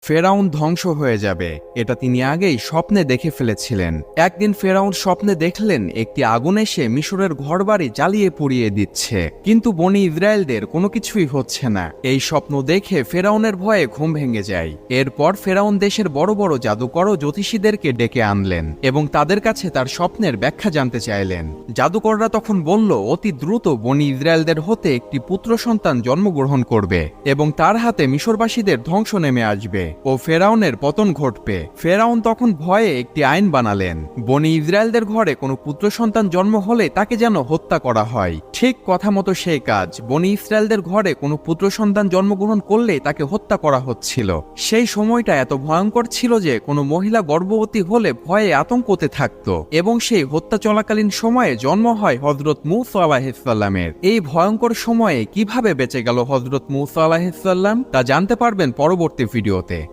ফেরাউন ধ্বংস হয়ে যাবে, এটা তিনি আগেই স্বপ্নে দেখে ফেলেছিলেন। একদিন ফেরাউন স্বপ্নে দেখলেন একটি আগুন এসে মিশরের ঘরবাড়ি জ্বালিয়ে পুড়িয়ে দিচ্ছে, কিন্তু বনি ইসরায়েলদের কোনো কিছুই হচ্ছে না। এই স্বপ্ন দেখে ফেরাউনের ভয়ে ঘুম ভেঙে যায়। এরপর ফেরাউন দেশের বড় বড় জাদুকর ও জ্যোতিষীদেরকে ডেকে আনলেন এবং তাদের কাছে তার স্বপ্নের ব্যাখ্যা জানতে চাইলেন। জাদুকররা তখন বলল, অতি দ্রুত বনি ইসরায়েলদের হতে একটি পুত্র সন্তান জন্মগ্রহণ করবে এবং তার হাতে মিশরবাসীদের ধ্বংস নেমে আসবে ও ফেরাউনের পতন ঘটবে। ফেরাউন তখন ভয়ে একটি আইন বানালেন, বনি ইসরায়েলদের ঘরে কোনো পুত্র সন্তান জন্ম হলে তাকে যেন হত্যা করা হয়। ঠিক কথা মতো সেই কাজ, বনি ইসরায়েলদের ঘরে কোনো পুত্র সন্তান জন্মগ্রহণ করলে তাকে হত্যা করা হচ্ছিল। সেই সময়টা এত ভয়ঙ্কর ছিল যে কোনো মহিলা গর্ভবতী হলে ভয়ে আতঙ্কতে থাকত এবং সেই হত্যা চলাকালীন সময়ে জন্ম হয় হযরত মূসা আলাইহিস সালামের। এই ভয়ঙ্কর সময়ে কিভাবে বেঁচে গেল হযরত মূসা আলাইহিস সালাম তা জানতে পারবেন পরবর্তী ভিডিওতে।